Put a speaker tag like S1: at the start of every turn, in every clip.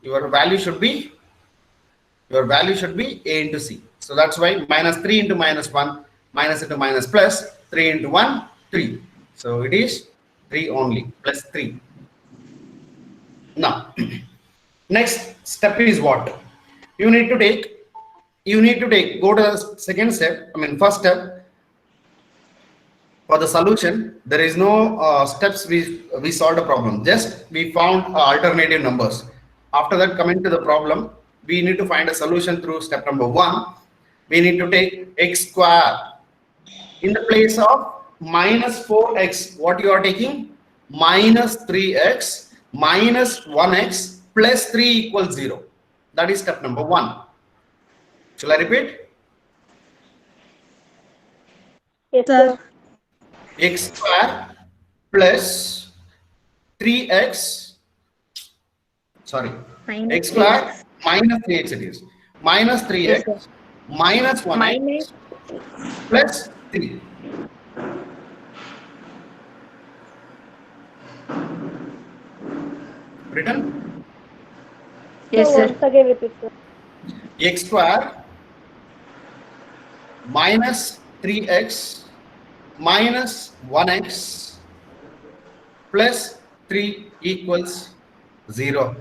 S1: Your value should be A into C. So that's why minus 3 into minus 1, minus into minus plus, 3 into 1, 3. So it is 3 only, plus 3. Now, next step is what? You need to take, go to the second step, first step. For the solution, there is no steps we solved a problem. Just we found alternative numbers. After that, coming to the problem, we need to find a solution through step number 1. We need to take x square. In the place of minus 4x, what you are taking? Minus 3x minus 1x plus 3 equals 0. That is step number 1. Shall I repeat?
S2: Yes, sir.
S1: X square plus 3x, sorry, x square minus 3x it is, minus 3x
S2: Yes,
S1: minus 1x plus 3. Written?
S2: Yes, sir. Once again repeat, sir.
S1: X square minus 3x minus 1x plus 3 equals 0.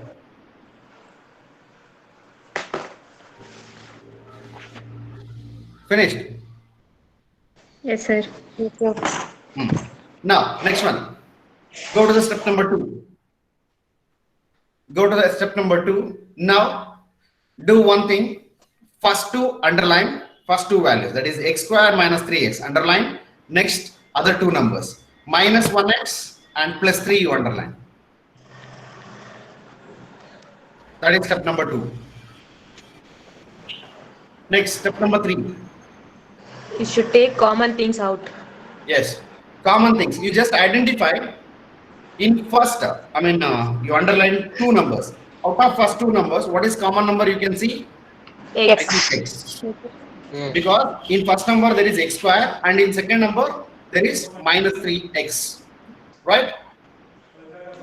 S1: Finished?
S2: Yes, sir. Yes, sir.
S1: Now, next one. Go to the step number 2. Go to the step number 2. Now, do one thing. First two underline, first two values. That is x square minus 3x. Underline. Next, other two numbers. Minus 1x and plus 3 you underline. That is step number 2. Next, step number 3.
S3: You should take common things out.
S1: Yes, common things. You just identify in first, you underline two numbers. Out of first two numbers, what is common number you can see?
S3: X.
S1: Because in first number there is x square and in second number there is minus 3x. Right?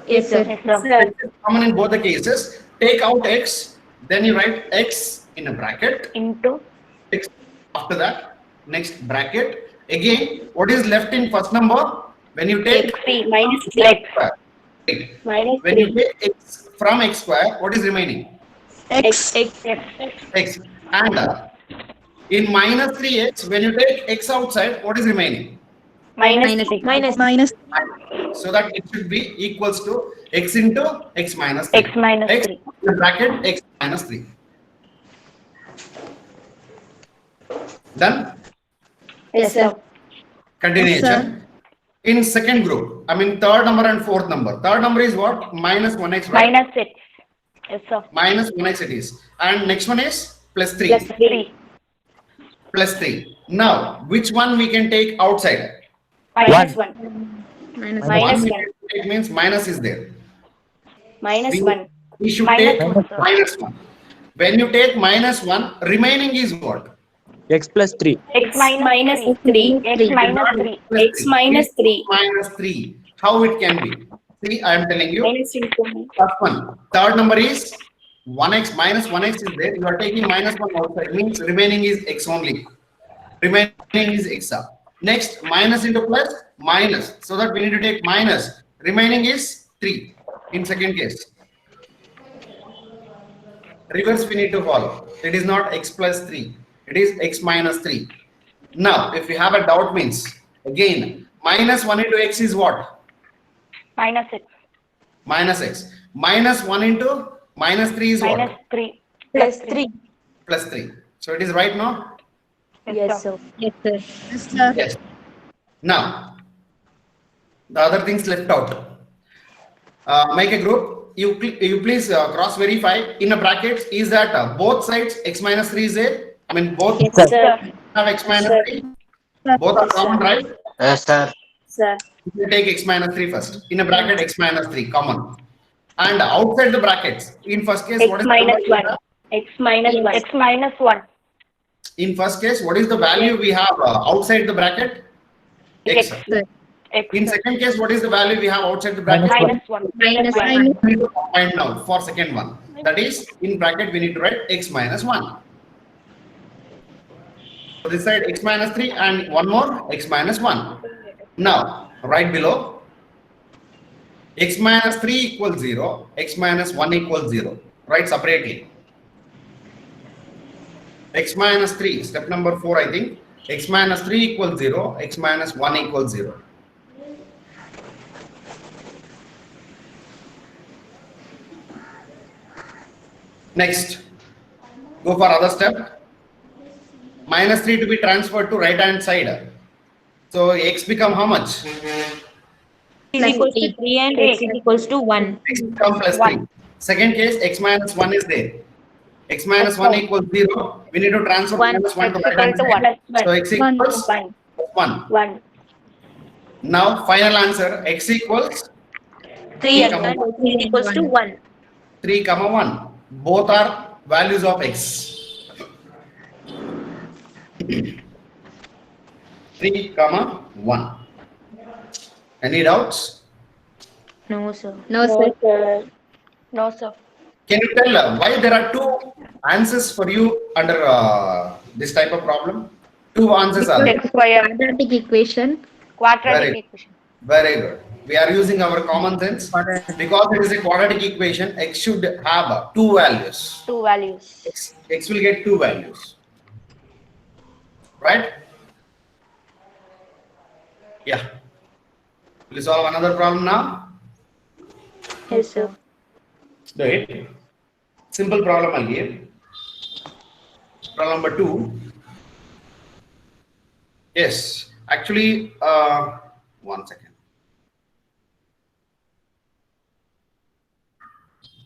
S3: Yes, sir.
S2: Yes, sir.
S1: Common in both the cases. Take out x, then you write x in a bracket.
S2: Into
S1: X after that, next bracket. Again, what is left in first number? When you take
S2: x3 minus 3.
S1: x square, right?
S2: Minus
S1: When
S2: 3.
S1: you take x from x square, what is remaining?
S2: X.
S1: X. And in minus 3x, when you take x outside, what is remaining?
S2: Minus.
S1: So that it should be equals to x into x minus 3.
S2: X minus
S1: X
S2: 3.
S1: in the bracket x minus 3. Done?
S2: Yes, sir.
S1: Continuation. In second group, third number and fourth number. Third number is what? Minus 1x, right?
S2: Minus 6. Yes, sir.
S1: Minus 1x it is. And next one is plus 3.
S2: Plus 3.
S1: Plus 3. Now, which one we can take outside?
S2: Minus 1.
S1: One
S2: Minus
S1: we
S2: 1.
S1: can take means minus is there.
S2: Minus 1.
S1: We should
S2: Minus
S1: take
S2: 1, sir.
S1: minus 1. When you take minus 1, remaining is what?
S4: X plus 3.
S2: X minus 3. X minus 3.
S1: Plus
S2: X minus 3.
S1: Minus 3. How it can be? See, I am telling you.
S2: Minus into
S1: First one. Third number is 1x minus 1x is there. You are taking minus 1 outside. Means remaining is x only. Remaining is x up. Next, minus into plus, minus. So that we need to take minus. Remaining is 3 in second case. Reverse we need to follow. It is not x plus 3. It is x minus 3. Now, if you have a doubt means, again, minus 1 into x is what?
S2: minus 6.
S1: Minus x. Minus 1 into minus 3 is
S2: Minus
S1: what?
S2: 3.
S3: Plus 3.
S1: Plus 3. So it is right now?
S3: Yes, sir.
S2: Yes, sir.
S1: Yes. Now, the other things left out. Make a group. You please cross verify in a bracket. Is that both sides x minus 3 is there? Both
S2: Yes, sir.
S1: have x minus
S2: Sir.
S1: 3. Both are common, right?
S4: Yes, sir.
S2: Sir.
S1: You take x minus 3 first. In a bracket, x minus 3 common. And outside the brackets, in first case, what
S2: X
S1: is
S2: minus
S1: the
S2: 1.
S1: number?
S2: X minus 1. X minus 1.
S1: In first case, what is the value we have outside the bracket? X.
S2: X.
S1: In second case, what is the value we have outside the bracket?
S2: Minus 1. Minus 1.
S1: We need to combine now for second one. That is, in bracket we need to write x minus 1. So this side x minus 3 and one more x minus 1. Now, right below, x minus 3 equals 0, x minus 1 equals 0. Write separately. X minus 3, step number 4 I think. X minus 3 equals 0, x minus 1 equals 0. Next, go for other step. Minus 3 to be transferred to right hand side. So x become how much?
S3: Is equals to 3 and x is equals to 1.
S1: X become plus 3. Second case, x minus 1 is there. X minus 1 equals 0. We need to transfer
S3: One.
S1: minus 1 to
S2: X
S1: right hand
S2: equal to
S1: side.
S2: 1.
S1: So x equals
S2: 1.
S1: 1.
S2: 1.
S1: Now final answer, x equals
S3: 3 and
S1: comma
S3: x is equals to 1.
S1: 3 comma 1. Both are values of x. 3 comma 1. Any doubts?
S3: No, sir.
S2: No, sir. No, sir.
S1: Can you tell why there are two answers for you under this type of problem? Two answers are there.
S2: X square.
S3: Quadratic equation.
S2: Quadratic
S1: Very-
S2: equation.
S1: Very good. We are using our common sense. Because it is a quadratic equation, x should have two values.
S2: 2 values.
S1: X will get two values. Right? Yeah. Will you solve another problem now?
S3: Yes, sir.
S1: Do it. Simple problem I'll give. Problem number 2. Yes. Actually, 1 second.